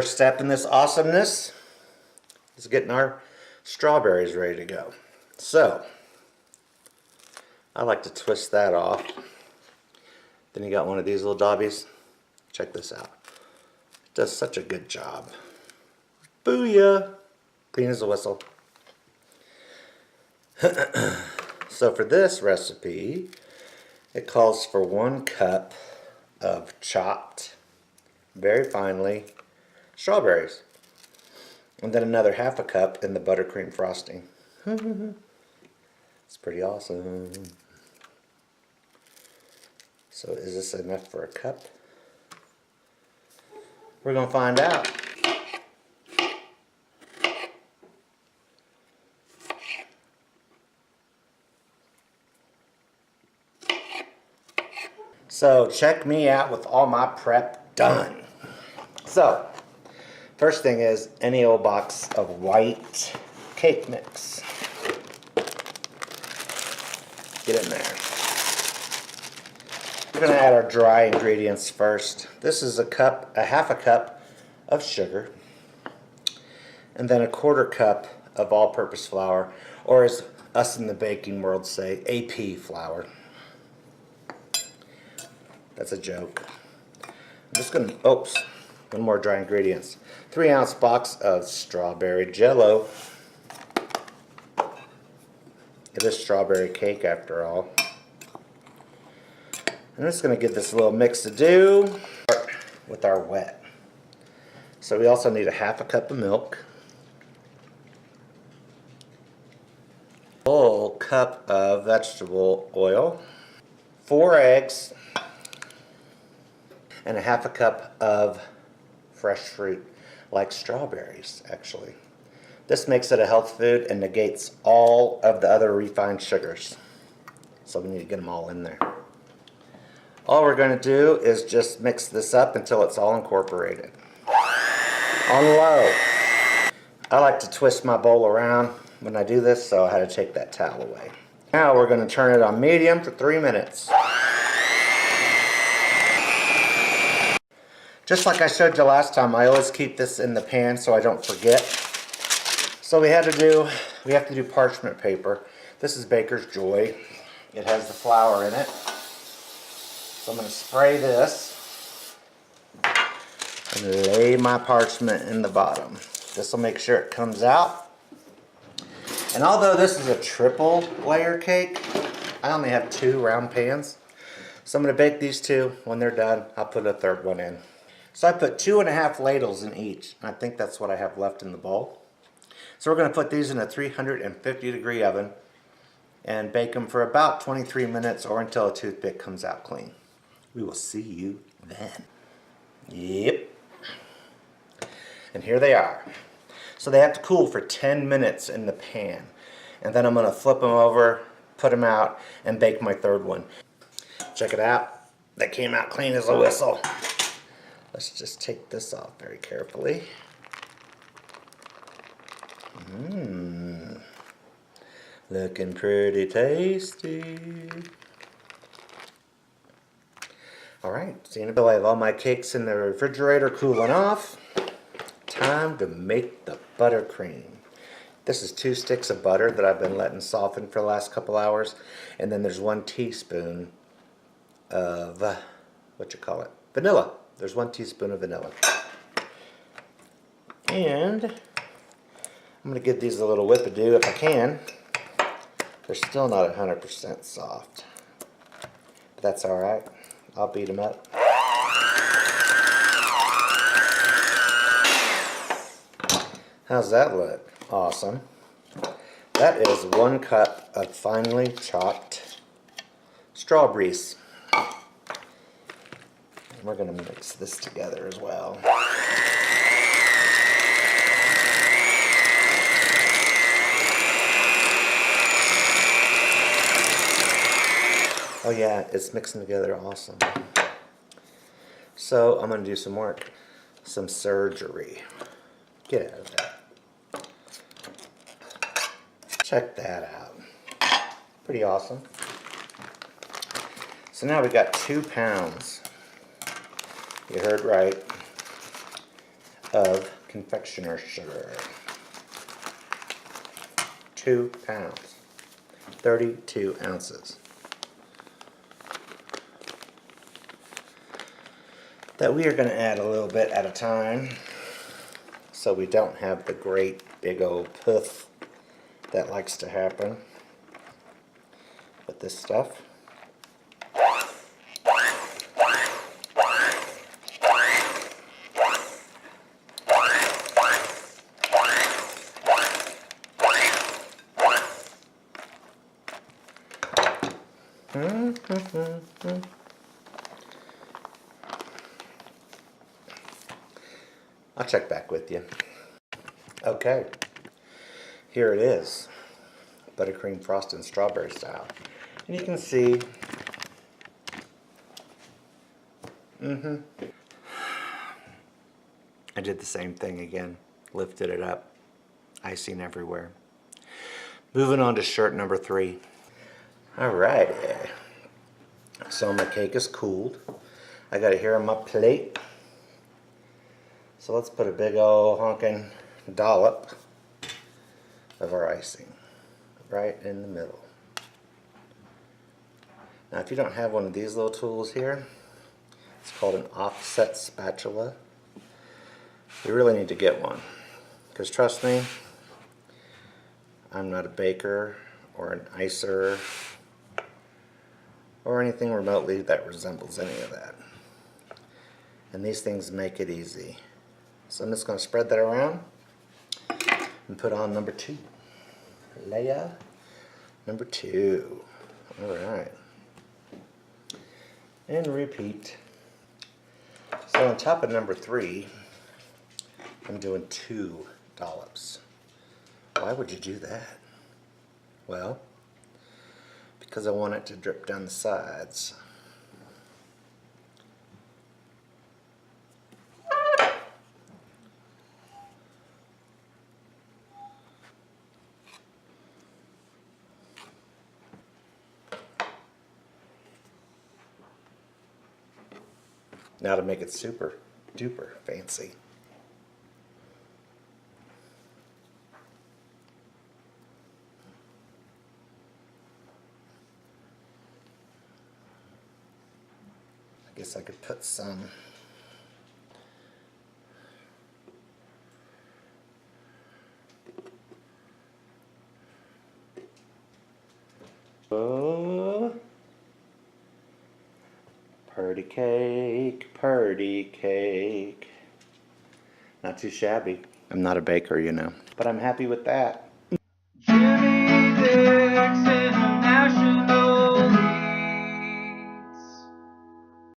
First step in this awesomeness is getting our strawberries ready to go. So, I like to twist that off. Then you got one of these little dobbies. Check this out. It does such a good job. Booyah! Clean as a whistle. So for this recipe, it calls for 1 cup of chopped, very finely, strawberries. And then another ½ cup in the buttercream frosting. It's pretty awesome. So is this enough for a cup? We're going to find out. So check me out with all my prep done. So first thing is any old box of white cake mix. Get in there. We're going to add our dry ingredients first. This is ½ cup of sugar, and then ¼ cup of all-purpose flour, or as us in the baking world say, AP flour. That's a joke. I'm just going to, one more dry ingredients. 3-ounce box of strawberry jello. It is strawberry cake after all. I'm just going to give this a little mix to do with our wet. So we also need ½ cup of milk, full cup of vegetable oil, 4 eggs, and ½ cup of fresh fruit, like strawberries actually. This makes it a health food and negates all of the other refined sugars. So we need to get them all in there. All we're going to do is just mix this up until it's all incorporated. On low. I like to twist my bowl around when I do this, so I had to take that towel away. Now we're going to turn it on medium for 3 minutes. Just like I showed you last time, I always keep this in the pan so I don't forget. So we have to do parchment paper. This is Baker's Joy. It has the flour in it. So I'm going to spray this and lay my parchment in the bottom. This will make sure it comes out. And although this is a triple layer cake, I only have 2 round pans. So I'm going to bake these 2. When they're done, I'll put a 3rd one in. So I put 2½ ladles in each. I think that's what I have left in the bowl. So we're going to put these in a 350-degree oven and bake them for about 23 minutes or until a toothpick comes out clean. We will see you then. Yep. And here they are. So they have to cool for 10 minutes in the pan. And then I'm going to flip them over, put them out, and bake my 3rd one. Check it out. They came out clean as a whistle. Let's just take this off very carefully. Looking pretty tasty. Alright, seeing I have all my cakes in the refrigerator cooling off. Time to make the buttercream. This is 2 sticks of butter that I've been letting soften for the last couple hours. And then there's 1 teaspoon of, vanilla. There's 1 teaspoon of vanilla. And I'm going to give these a little whip-a-do if I can. They're still not 100% soft. But that's alright. I'll beat them up. How's that look? Awesome. That is 1 cup of finely chopped strawberries. And we're going to mix this together as well. Oh yeah, it's mixing together awesome. So I'm going to do some work. Some surgery. Get out of that. Check that out. Pretty awesome. So now we got 2 pounds. You heard right. of confectioner's sugar. 2 pounds. 32 ounces. That we are going to add a little bit at a time so we don't have the great big old poof that likes to happen with this stuff. I'll check back with you. Okay, here it is. Buttercream frosted strawberry style. And you can see, I did the same thing again. Lifted it up. Icing everywhere. Moving on to shirt number 3. Alright, so my cake is cooled. I got it here on my plate. So let's put a big old honking dollop of our icing right in the middle. Now if you don't have one of these little tools here, it's called an offset spatula. You really need to get one, because trust me, I'm not a baker or an icer or anything remotely that resembles any of that. And these things make it easy. So I'm just going to spread that around and put on number 2. Layer number 2. Alright. And repeat. So on top of number 3, I'm doing 2 dollops. Why would you do that? Well, because I want it to drip down the sides. Now to make it super duper fancy. I guess I could put some Purdy cake. Not too shabby. I'm not a baker, you know. But I'm happy with that.